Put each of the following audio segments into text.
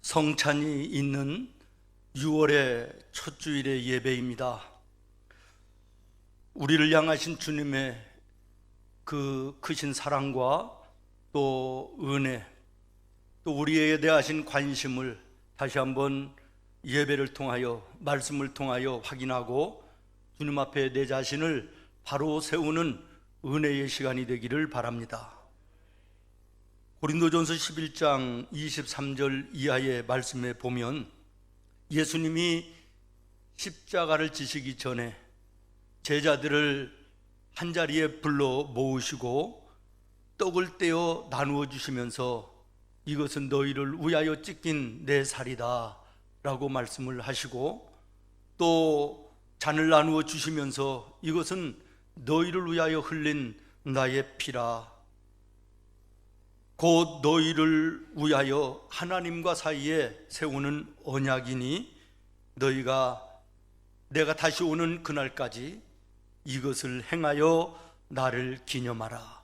성찬이 있는 6월의 첫 주일의 예배입니다. 우리를 향하신 주님의 그 크신 사랑과 또 은혜, 또 우리에게 대하신 관심을 다시 한번 예배를 통하여, 말씀을 통하여 확인하고 주님 앞에 내 자신을 바로 세우는 은혜의 시간이 되기를 바랍니다. 고린도전서 11장 23절 이하의 말씀에 보면 예수님이 십자가를 지시기 전에 제자들을 한자리에 불러 모으시고 떡을 떼어 나누어 주시면서 이것은 너희를 위하여 찢긴 내 살이다 라고 말씀을 하시고, 또 잔을 나누어 주시면서 이것은 너희를 위하여 흘린 나의 피라, 곧 너희를 위하여 하나님과 사이에 세우는 언약이니 너희가 내가 다시 오는 그날까지 이것을 행하여 나를 기념하라.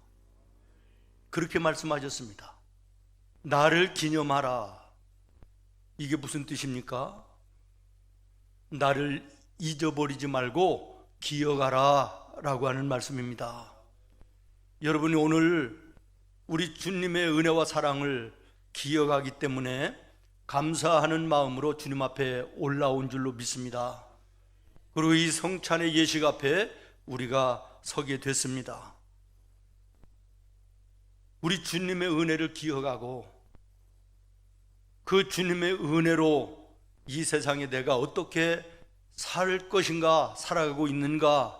그렇게 말씀하셨습니다. 나를 기념하라. 이게 무슨 뜻입니까? 나를 잊어버리지 말고 기억하라 라고 하는 말씀입니다. 여러분이 오늘 우리 주님의 은혜와 사랑을 기억하기 때문에 감사하는 마음으로 주님 앞에 올라온 줄로 믿습니다. 그리고 이 성찬의 예식 앞에 우리가 서게 됐습니다. 우리 주님의 은혜를 기억하고 그 주님의 은혜로 이 세상에 내가 어떻게 살 것인가, 살아가고 있는가,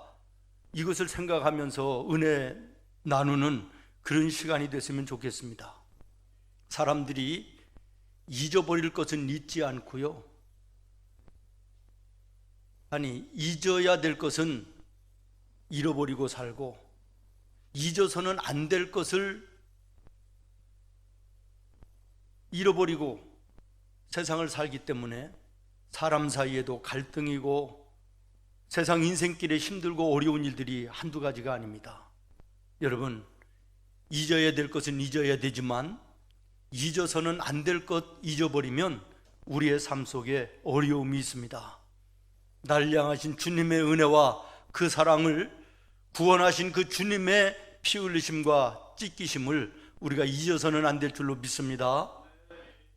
이것을 생각하면서 은혜 나누는 그런 시간이 됐으면 좋겠습니다. 사람들이 잊어버릴 것은 잊지 않고요, 잊어야 될 것은 잃어버리고 살고, 잊어서는 안 될 것을 잃어버리고 세상을 살기 때문에 사람 사이에도 갈등이고 세상 인생길에 힘들고 어려운 일들이 한두 가지가 아닙니다. 여러분, 잊어야 될 것은 잊어야 되지만 잊어서는 안 될 것 잊어버리면 우리의 삶 속에 어려움이 있습니다. 날 향하신 주님의 은혜와 그 사랑을, 구원하신 그 주님의 피 흘리심과 찢기심을 우리가 잊어서는 안 될 줄로 믿습니다.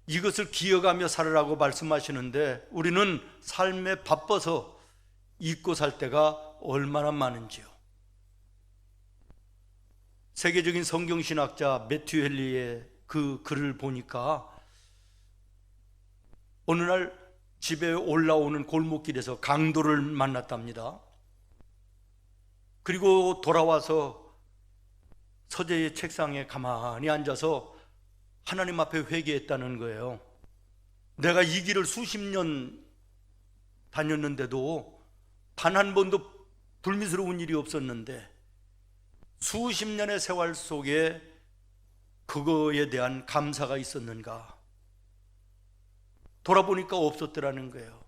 이것을 기억하며 살으라고 말씀하시는데 우리는 삶에 바빠서 잊고 살 때가 얼마나 많은지요. 세계적인 성경신학자 매튜 헨리의 그 글을 보니까 어느 날 집에 올라오는 골목길에서 강도를 만났답니다. 그리고 돌아와서 서재의 책상에 가만히 앉아서 하나님 앞에 회개했다는 거예요. 내가 이 길을 수십 년 다녔는데도 단 한 번도 불미스러운 일이 없었는데 수십 년의 세월 속에 그거에 대한 감사가 있었는가? 돌아보니까 없었더라는 거예요.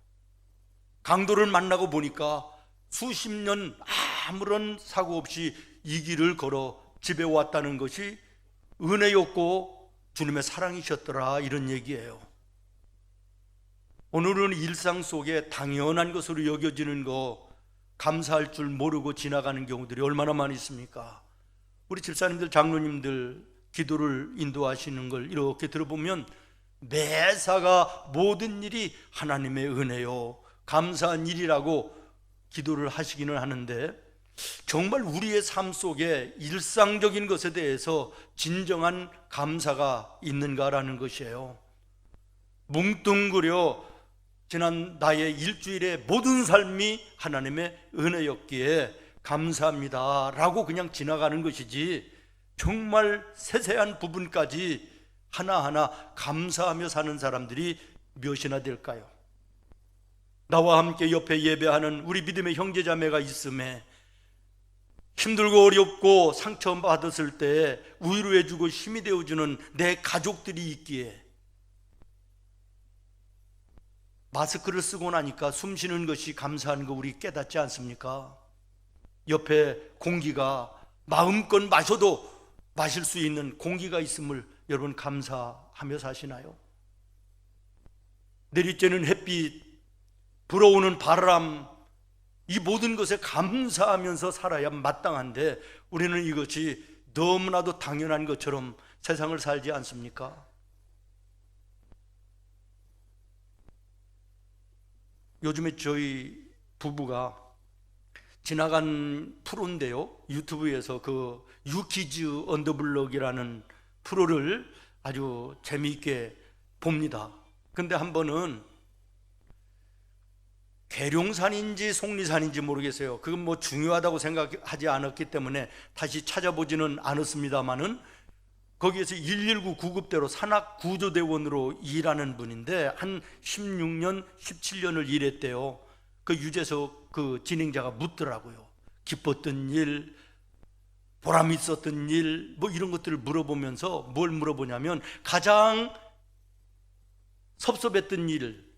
강도를 만나고 보니까 수십 년 아무런 사고 없이 이 길을 걸어 집에 왔다는 것이 은혜였고 주님의 사랑이셨더라, 이런 얘기예요. 오늘은 일상 속에 당연한 것으로 여겨지는 거 감사할 줄 모르고 지나가는 경우들이 얼마나 많이 있습니까? 우리 집사님들, 장로님들 기도를 인도하시는 걸 이렇게 들어보면 매사가 모든 일이 하나님의 은혜요, 감사한 일이라고 기도를 하시기는 하는데, 정말 우리의 삶 속에 일상적인 것에 대해서 진정한 감사가 있는가라는 것이에요. 뭉뚱그려 지난 나의 일주일의 모든 삶이 하나님의 은혜였기에 감사합니다 라고 그냥 지나가는 것이지, 정말 세세한 부분까지 하나하나 감사하며 사는 사람들이 몇이나 될까요? 나와 함께 옆에 예배하는 우리 믿음의 형제자매가 있음에, 힘들고 어렵고 상처받았을 때 위로해주고 힘이 되어주는 내 가족들이 있기에, 마스크를 쓰고 나니까 숨 쉬는 것이 감사한 거 우리 깨닫지 않습니까? 옆에 공기가 마음껏 마셔도 마실 수 있는 공기가 있음을 여러분 감사하며 사시나요? 내리쬐는 햇빛, 불어오는 바람, 이 모든 것에 감사하면서 살아야 마땅한데 우리는 이것이 너무나도 당연한 것처럼 세상을 살지 않습니까? 요즘에 저희 부부가 지나간 프로인데요, 유튜브에서 그 유키즈 언더블럭이라는 프로를 아주 재미있게 봅니다. 근데 한 번은 계룡산인지 속리산인지 모르겠어요. 그건 뭐 중요하다고 생각하지 않았기 때문에 다시 찾아보지는 않았습니다만은 거기에서 119 구급대로 산악구조대원으로 일하는 분인데 한 16년, 17년을 일했대요. 그 유재석 그 진행자가 묻더라고요. 기뻤던 일, 보람 있었던 일, 뭐 이런 것들을 물어보면서 뭘 물어보냐면 가장 섭섭했던 일,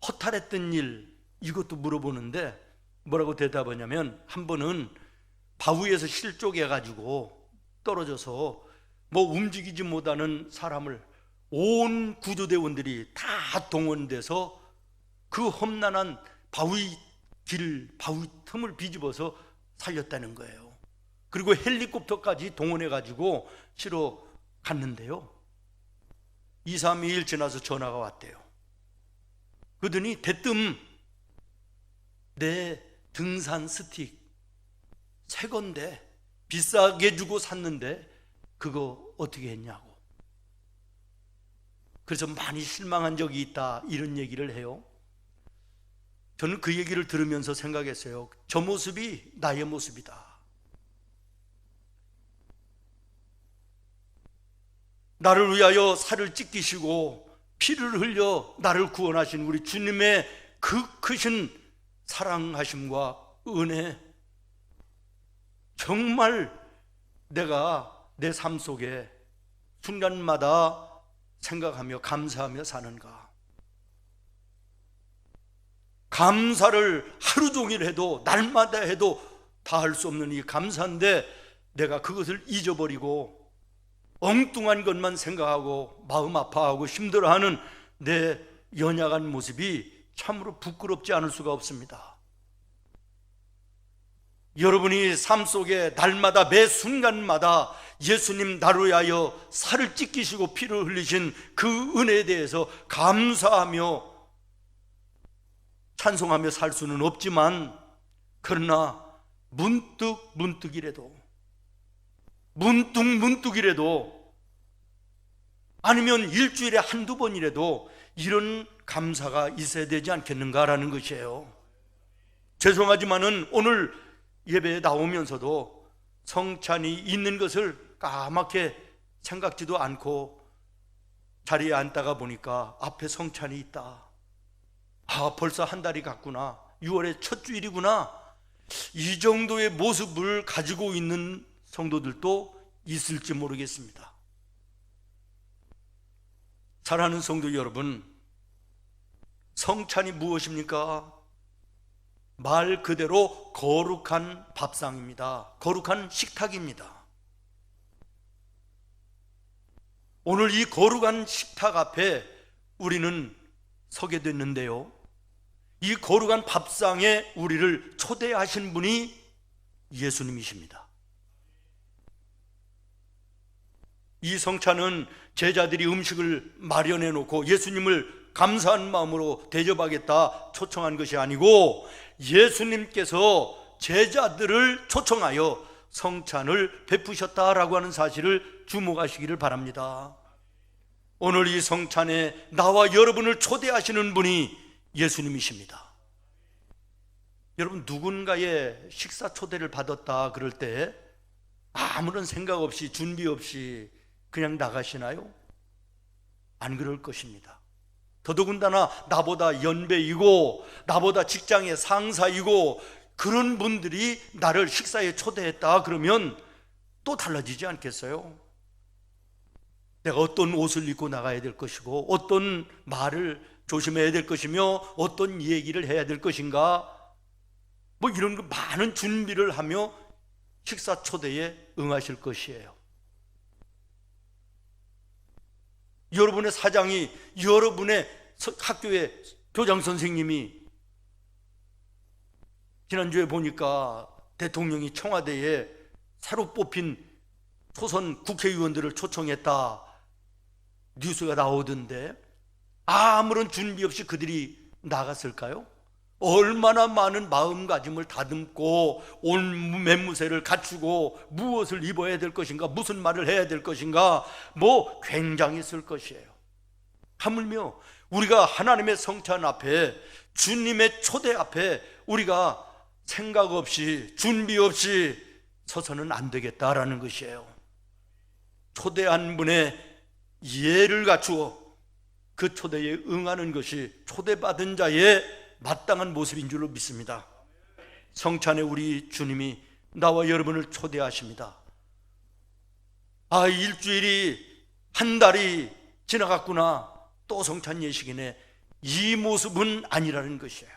허탈했던 일, 이것도 물어보는데 뭐라고 대답하냐면 한 번은 바위에서 실족해가지고 떨어져서 뭐 움직이지 못하는 사람을 온 구조대원들이 다 동원돼서 그 험난한 바위 틈을 뒤집어서 살렸다는 거예요. 그리고 헬리콥터까지 동원해가지고 실어 갔는데요, 2, 3일 지나서 전화가 왔대요. 그러더니 대뜸 내 등산 스틱 새 건데 비싸게 주고 샀는데 그거 어떻게 했냐고. 그래서 많이 실망한 적이 있다, 이런 얘기를 해요. 저는 그 얘기를 들으면서 생각했어요. 저 모습이 나의 모습이다. 나를 위하여 살을 찢기시고 피를 흘려 나를 구원하신 우리 주님의 그 크신 사랑하심과 은혜, 정말 내가 내 삶 속에 순간마다 생각하며 감사하며 사는가. 감사를 하루 종일 해도 날마다 해도 다 할 수 없는 이 감사인데 내가 그것을 잊어버리고 엉뚱한 것만 생각하고 마음 아파하고 힘들어하는 내 연약한 모습이 참으로 부끄럽지 않을 수가 없습니다. 여러분이 삶 속에 날마다 매 순간마다 예수님 나를 위하여 살을 찢기시고 피를 흘리신 그 은혜에 대해서 감사하며 찬송하며 살 수는 없지만, 그러나 문득이라도 아니면 일주일에 한두 번이라도 이런 감사가 있어야 되지 않겠는가라는 것이에요. 죄송하지만은 오늘 예배에 나오면서도 성찬이 있는 것을 까맣게 생각지도 않고 자리에 앉다가 보니까 앞에 성찬이 있다. 아, 벌써 한 달이 갔구나. 6월의 첫 주일이구나. 이 정도의 모습을 가지고 있는 성도들도 있을지 모르겠습니다. 사랑하는 성도 여러분, 성찬이 무엇입니까? 말 그대로 거룩한 밥상입니다. 거룩한 식탁입니다. 오늘 이 거룩한 식탁 앞에 우리는 서게 됐는데요, 이 거룩한 밥상에 우리를 초대하신 분이 예수님이십니다. 이 성찬은 제자들이 음식을 마련해 놓고 예수님을 감사한 마음으로 대접하겠다 초청한 것이 아니고, 예수님께서 제자들을 초청하여 성찬을 베푸셨다라고 하는 사실을 주목하시기를 바랍니다. 오늘 이 성찬에 나와 여러분을 초대하시는 분이 예수님이십니다. 여러분, 누군가의 식사 초대를 받았다 그럴 때 아무런 생각 없이 준비 없이 그냥 나가시나요? 안 그럴 것입니다. 더더군다나 나보다 연배이고 나보다 직장의 상사이고 그런 분들이 나를 식사에 초대했다 그러면 또 달라지지 않겠어요? 내가 어떤 옷을 입고 나가야 될 것이고 어떤 말을 조심해야 될 것이며 어떤 얘기를 해야 될 것인가, 뭐 이런 거 많은 준비를 하며 식사 초대에 응하실 것이에요. 여러분의 사장이 여러분의 학교의 교장 선생님이 지난주에 보니까 대통령이 청와대에 새로 뽑힌 초선 국회의원들을 초청했다 뉴스가 나오던데, 아무런 준비 없이 그들이 나갔을까요? 얼마나 많은 마음가짐을 다듬고 온 맹무새를 갖추고 무엇을 입어야 될 것인가, 무슨 말을 해야 될 것인가, 뭐 굉장했을 것이에요. 하물며 우리가 하나님의 성찬 앞에, 주님의 초대 앞에 우리가 생각 없이 준비 없이 서서는 안 되겠다라는 것이에요. 초대한 분의 예를 갖추어 그 초대에 응하는 것이 초대받은 자의 마땅한 모습인 줄로 믿습니다. 성찬에 우리 주님이 나와 여러분을 초대하십니다. 일주일이, 한 달이 지나갔구나, 또 성찬 예식이네, 이 모습은 아니라는 것이에요.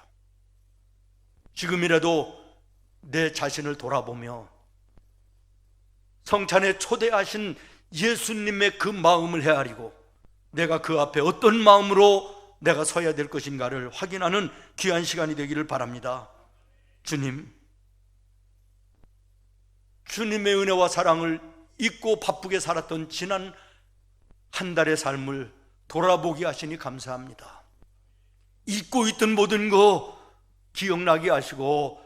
지금이라도 내 자신을 돌아보며 성찬에 초대하신 예수님의 그 마음을 헤아리고 내가 그 앞에 어떤 마음으로 내가 서야 될 것인가를 확인하는 귀한 시간이 되기를 바랍니다. 주님의 은혜와 사랑을 잊고 바쁘게 살았던 지난 한 달의 삶을 돌아보게 하시니 감사합니다. 잊고 있던 모든 거 기억나게 하시고,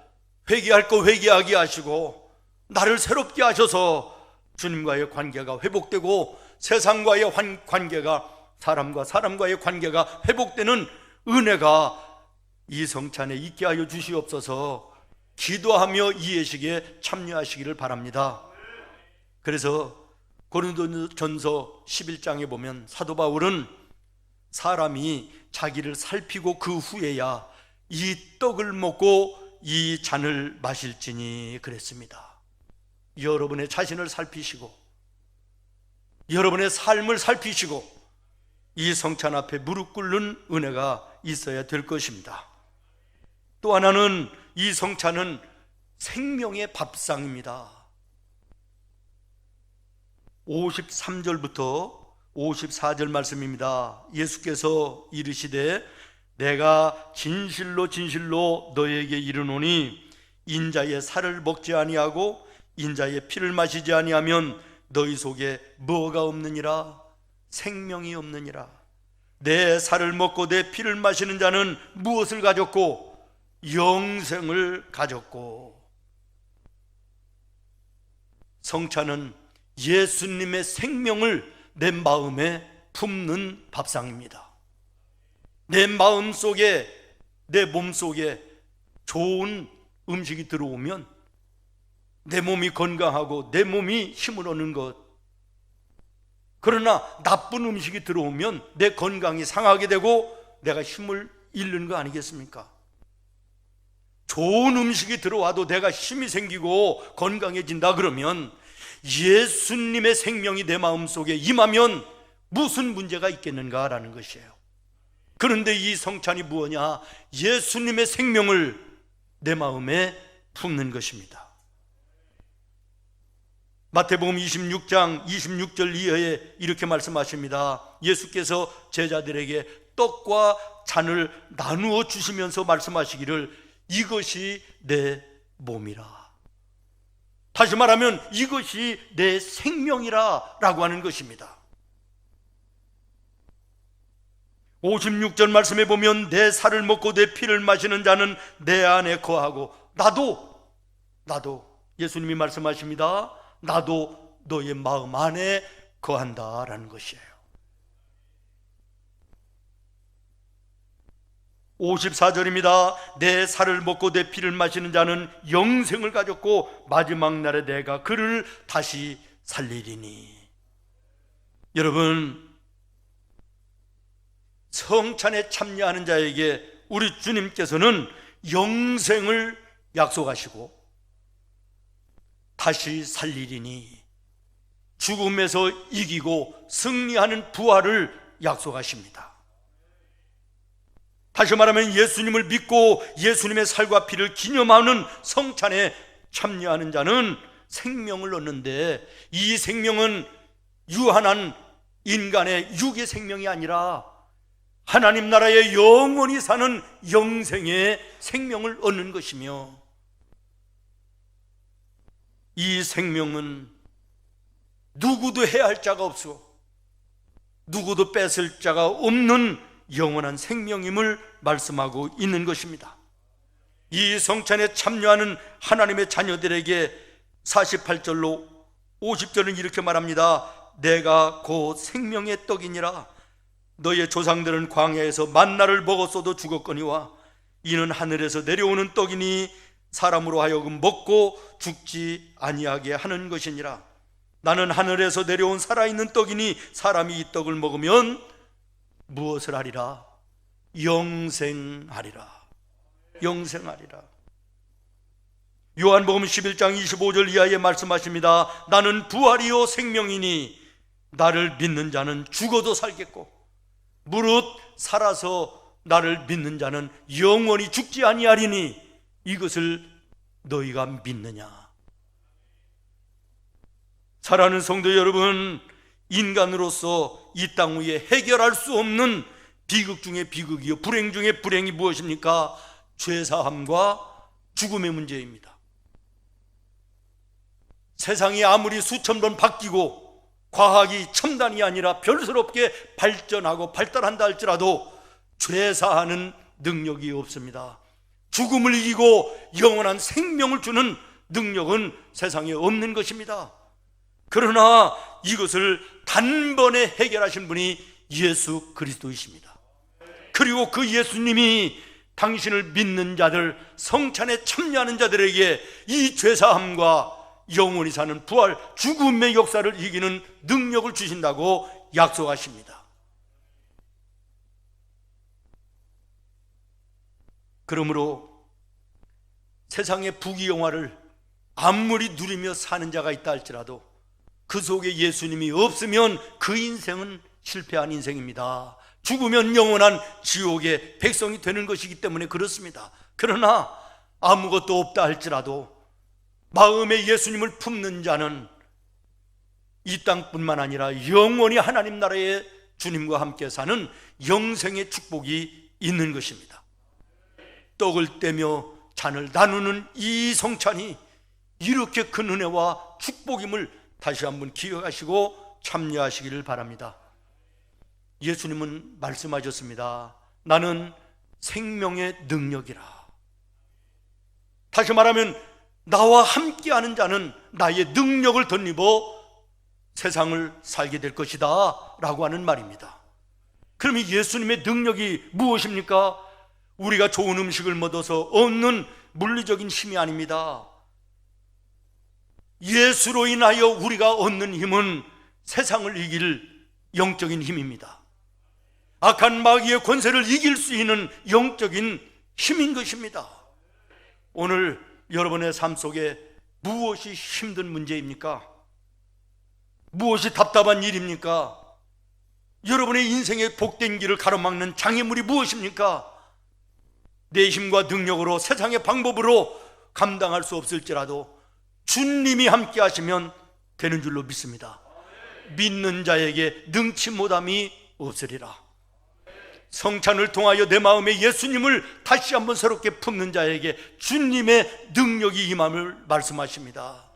회개할 거 회개하게 하시고, 나를 새롭게 하셔서 주님과의 관계가 회복되고 세상과의 관계가, 사람과 사람과의 관계가 회복되는 은혜가 이 성찬에 있게 하여 주시옵소서. 기도하며 이 예식에 참여하시기를 바랍니다. 그래서 고린도전서 11장에 보면 사도 바울은 사람이 자기를 살피고 그 후에야 이 떡을 먹고 이 잔을 마실지니 그랬습니다. 여러분의 자신을 살피시고 여러분의 삶을 살피시고 이 성찬 앞에 무릎 꿇는 은혜가 있어야 될 것입니다. 또 하나는 이 성찬은 생명의 밥상입니다. 53절부터 54절 말씀입니다. 예수께서 이르시되 내가 진실로 진실로 너에게 이르노니 인자의 살을 먹지 아니하고 인자의 피를 마시지 아니하면 너희 속에 뭐가 없느니라? 생명이 없느니라. 내 살을 먹고 내 피를 마시는 자는 무엇을 가졌고 영생을 가졌고. 성찬은 예수님의 생명을 내 마음에 품는 밥상입니다. 내 마음 속에, 내 몸 속에 좋은 음식이 들어오면 내 몸이 건강하고 내 몸이 힘을 얻는 것. 그러나 나쁜 음식이 들어오면 내 건강이 상하게 되고 내가 힘을 잃는 거 아니겠습니까? 좋은 음식이 들어와도 내가 힘이 생기고 건강해진다 그러면 예수님의 생명이 내 마음속에 임하면 무슨 문제가 있겠는가라는 것이에요. 그런데 이 성찬이 무엇이냐? 예수님의 생명을 내 마음에 품는 것입니다. 마태복음 26장 26절 이하에 이렇게 말씀하십니다. 예수께서 제자들에게 떡과 잔을 나누어 주시면서 말씀하시기를 이것이 내 몸이라. 다시 말하면 이것이 내 생명이라 라고 하는 것입니다. 56절 말씀에 보면 내 살을 먹고 내 피를 마시는 자는 내 안에 거하고 나도 예수님이 말씀하십니다. 나도 너의 마음 안에 거한다라는 것이에요. 54절입니다. 내 살을 먹고 내 피를 마시는 자는 영생을 가졌고 마지막 날에 내가 그를 다시 살리리니. 여러분, 성찬에 참여하는 자에게 우리 주님께서는 영생을 약속하시고 다시 살리리니, 죽음에서 이기고 승리하는 부활을 약속하십니다. 다시 말하면 예수님을 믿고 예수님의 살과 피를 기념하는 성찬에 참여하는 자는 생명을 얻는데, 이 생명은 유한한 인간의 육의 생명이 아니라 하나님 나라에 영원히 사는 영생의 생명을 얻는 것이며, 이 생명은 누구도 해할 자가 없어 누구도 뺏을 자가 없는 영원한 생명임을 말씀하고 있는 것입니다. 이 성찬에 참여하는 하나님의 자녀들에게 48절로 50절은 이렇게 말합니다. 내가 곧 생명의 떡이니라. 너의 조상들은 광야에서 만나를 먹었어도 죽었거니와 이는 하늘에서 내려오는 떡이니 사람으로 하여금 먹고 죽지 아니하게 하는 것이니라. 나는 하늘에서 내려온 살아있는 떡이니 사람이 이 떡을 먹으면 무엇을 하리라? 영생하리라. 영생하리라. 요한복음 11장 25절 이하에 말씀하십니다. 나는 부활이요 생명이니 나를 믿는 자는 죽어도 살겠고 무릇 살아서 나를 믿는 자는 영원히 죽지 아니하리니 이것을 너희가 믿느냐? 사랑하는 성도 여러분, 인간으로서 이 땅 위에 해결할 수 없는 비극 중에 비극이요 불행 중에 불행이 무엇입니까? 죄사함과 죽음의 문제입니다. 세상이 아무리 수천 번 바뀌고 과학이 첨단이 아니라 별스럽게 발전하고 발달한다 할지라도 죄사하는 능력이 없습니다. 죽음을 이기고 영원한 생명을 주는 능력은 세상에 없는 것입니다. 그러나 이것을 단번에 해결하신 분이 예수 그리스도이십니다. 그리고 그 예수님이 당신을 믿는 자들, 성찬에 참여하는 자들에게 이 죄사함과 영원히 사는 부활, 죽음의 역사를 이기는 능력을 주신다고 약속하십니다. 그러므로 세상의 부귀영화를 아무리 누리며 사는 자가 있다 할지라도 그 속에 예수님이 없으면 그 인생은 실패한 인생입니다. 죽으면 영원한 지옥의 백성이 되는 것이기 때문에 그렇습니다. 그러나 아무것도 없다 할지라도 마음에 예수님을 품는 자는 이 땅뿐만 아니라 영원히 하나님 나라의 주님과 함께 사는 영생의 축복이 있는 것입니다. 떡을 떼며 잔을 나누는 이 성찬이 이렇게 큰 은혜와 축복임을 다시 한번 기억하시고 참여하시기를 바랍니다. 예수님은 말씀하셨습니다. 나는 생명의 능력이라. 다시 말하면 나와 함께하는 자는 나의 능력을 덧입어 세상을 살게 될 것이다 라고 하는 말입니다. 그러면 예수님의 능력이 무엇입니까? 우리가 좋은 음식을 먹어서 얻는 물리적인 힘이 아닙니다. 예수로 인하여 우리가 얻는 힘은 세상을 이길 영적인 힘입니다. 악한 마귀의 권세를 이길 수 있는 영적인 힘인 것입니다. 오늘 여러분의 삶 속에 무엇이 힘든 문제입니까? 무엇이 답답한 일입니까? 여러분의 인생의 복된 길을 가로막는 장애물이 무엇입니까? 내 힘과 능력으로 세상의 방법으로 감당할 수 없을지라도 주님이 함께 하시면 되는 줄로 믿습니다. 믿는 자에게 능치 못함이 없으리라. 성찬을 통하여 내 마음에 예수님을 다시 한번 새롭게 품는 자에게 주님의 능력이 임함을 말씀하십니다.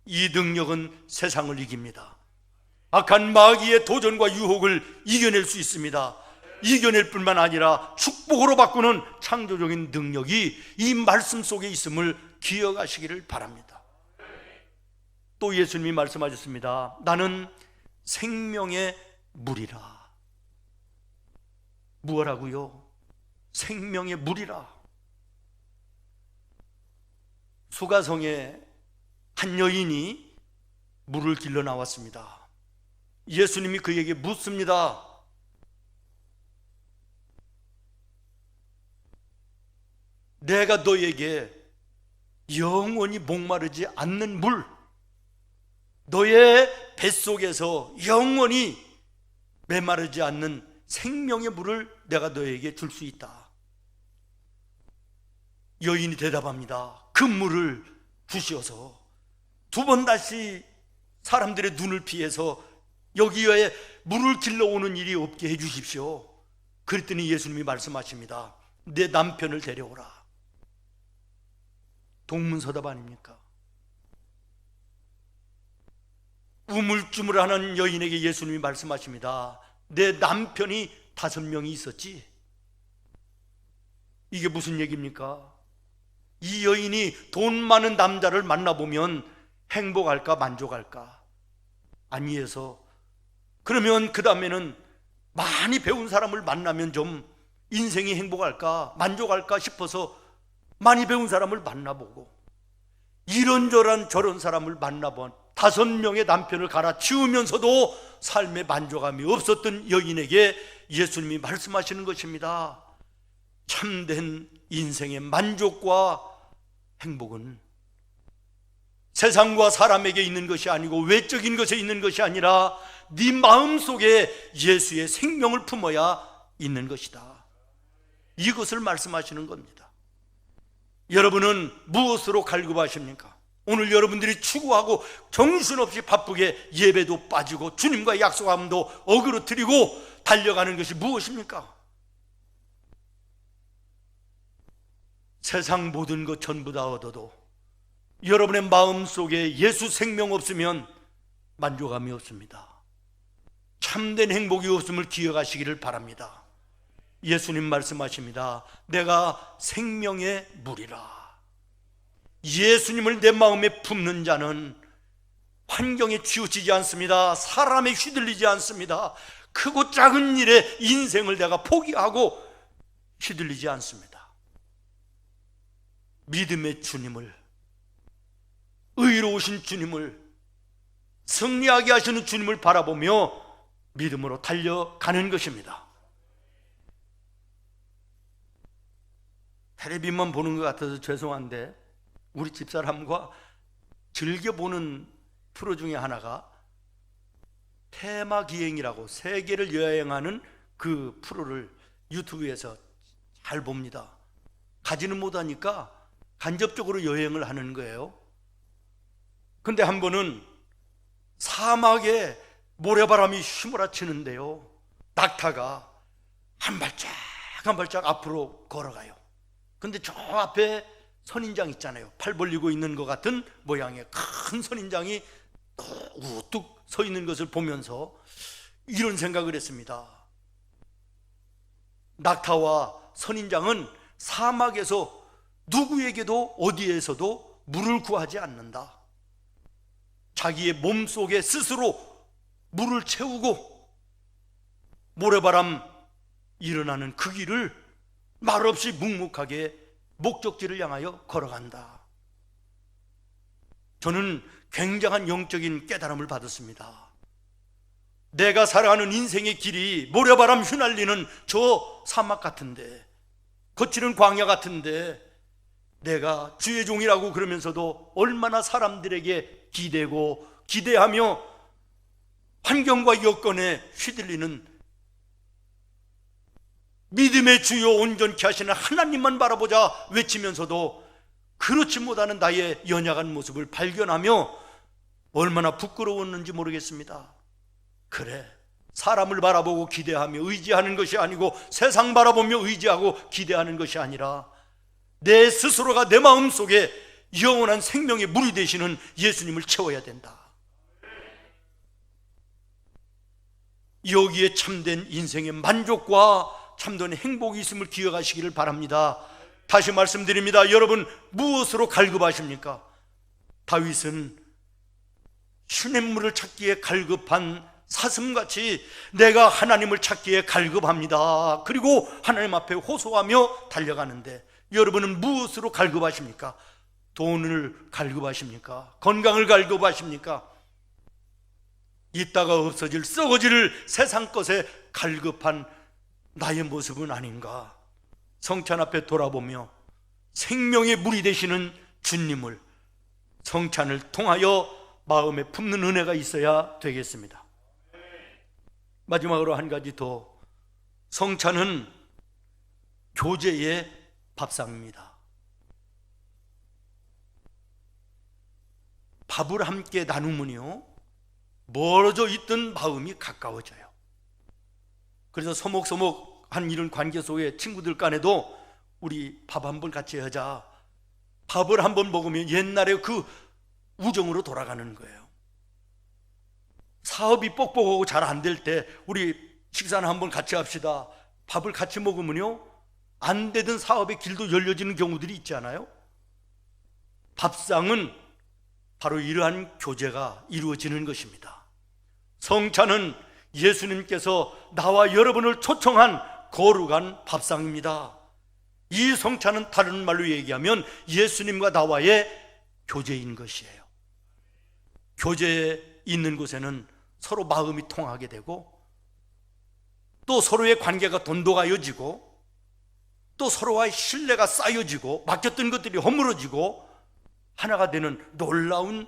이 능력은 세상을 이깁니다. 악한 마귀의 도전과 유혹을 이겨낼 수 있습니다. 이겨낼 뿐만 아니라 축복으로 바꾸는 창조적인 능력이 이 말씀 속에 있음을 기억하시기를 바랍니다. 또 예수님이 말씀하셨습니다. 나는 생명의 물이라. 무엇라고요? 생명의 물이라. 수가성에 한 여인이 물을 길러 나왔습니다. 예수님이 그에게 묻습니다. 내가 너에게 영원히 목마르지 않는 물, 너의 뱃속에서 영원히 메마르지 않는 생명의 물을 내가 너에게 줄 수 있다. 여인이 대답합니다. 그 물을 주시어서 두 번 다시 사람들의 눈을 피해서 여기에 물을 길러오는 일이 없게 해 주십시오. 그랬더니 예수님이 말씀하십니다. 내 남편을 데려오라. 동문서답 아닙니까? 우물쭈물하는 여인에게 예수님이 말씀하십니다. 내 남편이 5명이 있었지. 이게 무슨 얘기입니까? 이 여인이 돈 많은 남자를 만나보면 행복할까 만족할까? 아니해서 그러면 그 다음에는 많이 배운 사람을 만나면 좀 인생이 행복할까 만족할까 싶어서 많이 배운 사람을 만나보고 이런저런 저런 사람을 만나본 5명의 남편을 갈아치우면서도 삶에 만족함이 없었던 여인에게 예수님이 말씀하시는 것입니다. 참된 인생의 만족과 행복은 세상과 사람에게 있는 것이 아니고 외적인 것에 있는 것이 아니라 네 마음속에 예수의 생명을 품어야 있는 것이다. 이것을 말씀하시는 겁니다. 여러분은 무엇으로 갈급하십니까? 오늘 여러분들이 추구하고 정신없이 바쁘게 예배도 빠지고 주님과의 약속함도 어그러뜨리고 달려가는 것이 무엇입니까? 세상 모든 것 전부 다 얻어도 여러분의 마음속에 예수 생명 없으면 만족함이 없습니다. 참된 행복이 없음을 기억하시기를 바랍니다. 예수님 말씀하십니다. 내가 생명의 물이라. 예수님을 내 마음에 품는 자는 환경에 치우치지 않습니다. 사람에 휘둘리지 않습니다. 크고 작은 일에 인생을 내가 포기하고 휘둘리지 않습니다. 믿음의 주님을, 의로우신 주님을, 승리하게 하시는 주님을 바라보며 믿음으로 달려가는 것입니다. 텔레비만 보는 것 같아서 죄송한데 우리 집사람과 즐겨보는 프로 중에 하나가 테마기행이라고 세계를 여행하는 그 프로를 유튜브에서 잘 봅니다. 가지는 못하니까 간접적으로 여행을 하는 거예요. 근데 한 번은 사막에 모래바람이 휘몰아치는데요, 낙타가 한 발짝 한 발짝 앞으로 걸어가요. 근데 저 앞에 선인장 있잖아요. 팔 벌리고 있는 것 같은 모양의 큰 선인장이 우뚝 서 있는 것을 보면서 이런 생각을 했습니다. 낙타와 선인장은 사막에서 누구에게도 어디에서도 물을 구하지 않는다. 자기의 몸속에 스스로 물을 채우고 모래바람 일어나는 그 길을 말없이 묵묵하게 목적지를 향하여 걸어간다. 저는 굉장한 영적인 깨달음을 받았습니다. 내가 살아가는 인생의 길이 모래바람 휘날리는 저 사막 같은데, 거칠은 광야 같은데, 내가 주의 종이라고 그러면서도 얼마나 사람들에게 기대고 기대하며 환경과 여건에 휘둘리는 믿음의 주요 온전케 하시는 하나님만 바라보자 외치면서도 그렇지 못하는 나의 연약한 모습을 발견하며 얼마나 부끄러웠는지 모르겠습니다. 그래, 사람을 바라보고 기대하며 의지하는 것이 아니고 세상 바라보며 의지하고 기대하는 것이 아니라 내 스스로가 내 마음속에 영원한 생명의 물이 되시는 예수님을 채워야 된다. 여기에 참된 인생의 만족과 참된 행복이 있음을 기억하시기를 바랍니다. 다시 말씀드립니다. 여러분, 무엇으로 갈급하십니까? 다윗은 시냇물을 찾기에 갈급한 사슴같이 내가 하나님을 찾기에 갈급합니다. 그리고 하나님 앞에 호소하며 달려가는데, 여러분은 무엇으로 갈급하십니까? 돈을 갈급하십니까? 건강을 갈급하십니까? 있다가 없어질 썩어질 세상 것에 갈급한 나의 모습은 아닌가? 성찬 앞에 돌아보며 생명의 물이 되시는 주님을 성찬을 통하여 마음에 품는 은혜가 있어야 되겠습니다. 마지막으로 한 가지 더. 성찬은 교제의 밥상입니다. 밥을 함께 나누면요, 멀어져 있던 마음이 가까워져요. 그래서 서먹서먹 가족한 이런 관계 속에 친구들 간에도 우리 밥 한번 같이 하자. 밥을 한번 먹으면 옛날에 그 우정으로 돌아가는 거예요. 사업이 뻑뻑하고 잘 안 될 때 우리 식사는 한번 같이 합시다. 밥을 같이 먹으면요, 안 되던 사업의 길도 열려지는 경우들이 있지 않아요? 밥상은 바로 이러한 교제가 이루어지는 것입니다. 성찬은 예수님께서 나와 여러분을 초청한 거룩한 밥상입니다. 이 성찬은 다른 말로 얘기하면 예수님과 나와의 교제인 것이에요. 교제에 있는 곳에는 서로 마음이 통하게 되고, 또 서로의 관계가 돈독하여지고, 또 서로와의 신뢰가 쌓여지고, 맡겼던 것들이 허물어지고 하나가 되는 놀라운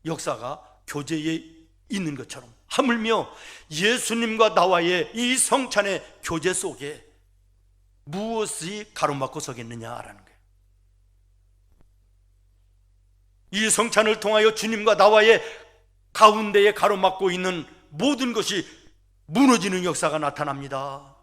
역사가 교제에 있는 것처럼, 하물며 예수님과 나와의 이 성찬의 교제 속에 무엇이 가로막고 서겠느냐라는 거예요. 이 성찬을 통하여 주님과 나와의 가운데에 가로막고 있는 모든 것이 무너지는 역사가 나타납니다.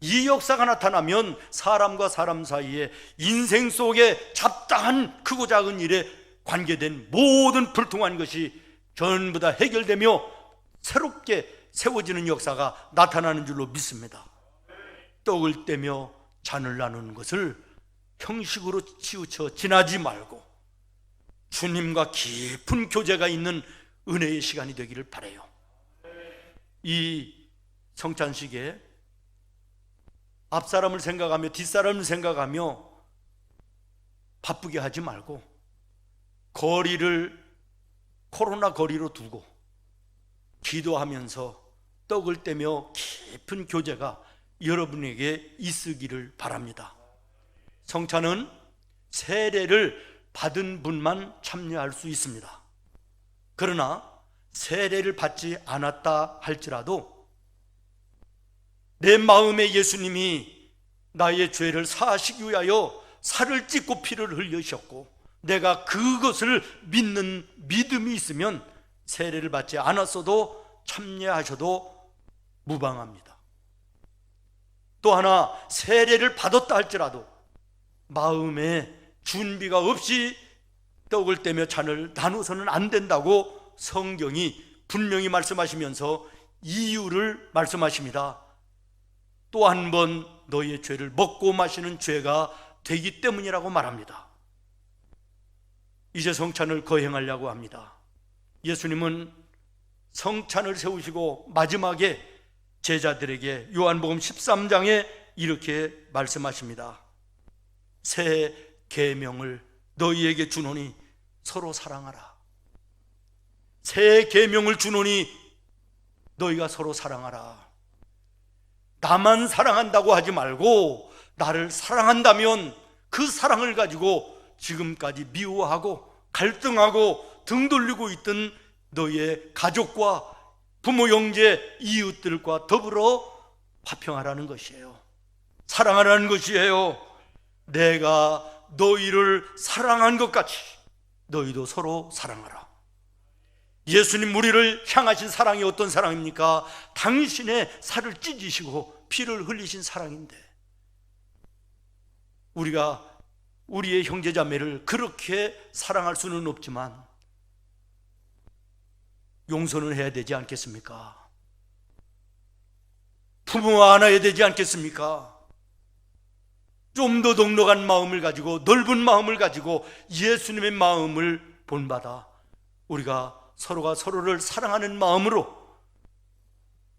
이 역사가 나타나면 사람과 사람 사이에 인생 속에 잡다한 크고 작은 일에 관계된 모든 불통한 것이 전부 다 해결되며 새롭게 세워지는 역사가 나타나는 줄로 믿습니다. 떡을 떼며 잔을 나누는 것을 형식으로 치우쳐 지나지 말고 주님과 깊은 교제가 있는 은혜의 시간이 되기를 바라요. 이 성찬식에 앞사람을 생각하며 뒷사람을 생각하며 바쁘게 하지 말고 거리를 코로나 거리로 두고 기도하면서 떡을 떼며 깊은 교제가 여러분에게 있으기를 바랍니다. 성찬은 세례를 받은 분만 참여할 수 있습니다. 그러나 세례를 받지 않았다 할지라도 내 마음에 예수님이 나의 죄를 사하시기 위하여 살을 찢고 피를 흘리셨고 내가 그것을 믿는 믿음이 있으면 세례를 받지 않았어도 참여하셔도 무방합니다. 또 하나, 세례를 받았다 할지라도 마음에 준비가 없이 떡을 떼며 잔을 나누서는 안 된다고 성경이 분명히 말씀하시면서 이유를 말씀하십니다. 또 한 번 너희의 죄를 먹고 마시는 죄가 되기 때문이라고 말합니다. 이제 성찬을 거행하려고 합니다. 예수님은 성찬을 세우시고 마지막에 제자들에게 요한복음 13장에 이렇게 말씀하십니다. 새 계명을 너희에게 주노니 서로 사랑하라. 새 계명을 주노니 너희가 서로 사랑하라. 나만 사랑한다고 하지 말고 나를 사랑한다면 그 사랑을 가지고 지금까지 미워하고 갈등하고 등 돌리고 있던 너희의 가족과 부모, 형제, 이웃들과 더불어 화평하라는 것이에요. 사랑하라는 것이에요. 내가 너희를 사랑한 것 같이 너희도 서로 사랑하라. 예수님 우리를 향하신 사랑이 어떤 사랑입니까? 당신의 살을 찢으시고 피를 흘리신 사랑인데 우리가 우리의 형제자매를 그렇게 사랑할 수는 없지만 용서는 해야 되지 않겠습니까? 부모 안아야 되지 않겠습니까? 좀 더 넉넉한 마음을 가지고 넓은 마음을 가지고 예수님의 마음을 본받아 우리가 서로가 서로를 사랑하는 마음으로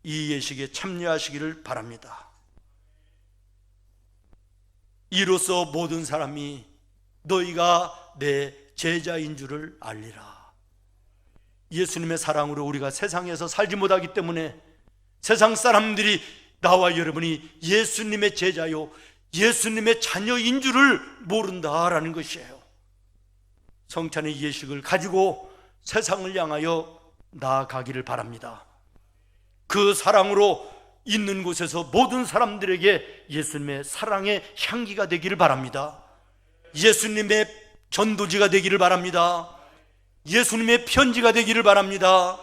이 예식에 참여하시기를 바랍니다. 이로써 모든 사람이 너희가 내 제자인 줄을 알리라. 예수님의 사랑으로 우리가 세상에서 살지 못하기 때문에 세상 사람들이 나와 여러분이 예수님의 제자요 예수님의 자녀인 줄을 모른다라는 것이에요. 성찬의 예식을 가지고 세상을 향하여 나아가기를 바랍니다. 그 사랑으로 있는 곳에서 모든 사람들에게 예수님의 사랑의 향기가 되기를 바랍니다. 예수님의 전도지가 되기를 바랍니다. 예수님의 편지가 되기를 바랍니다.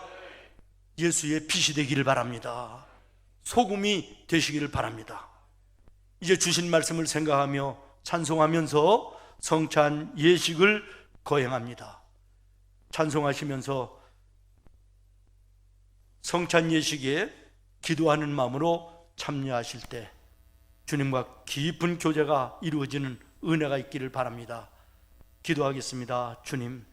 예수의 빛이 되기를 바랍니다. 소금이 되시기를 바랍니다. 이제 주신 말씀을 생각하며 찬송하면서 성찬 예식을 거행합니다. 찬송하시면서 성찬 예식에 기도하는 마음으로 참여하실 때 주님과 깊은 교제가 이루어지는 은혜가 있기를 바랍니다. 기도하겠습니다. 주님,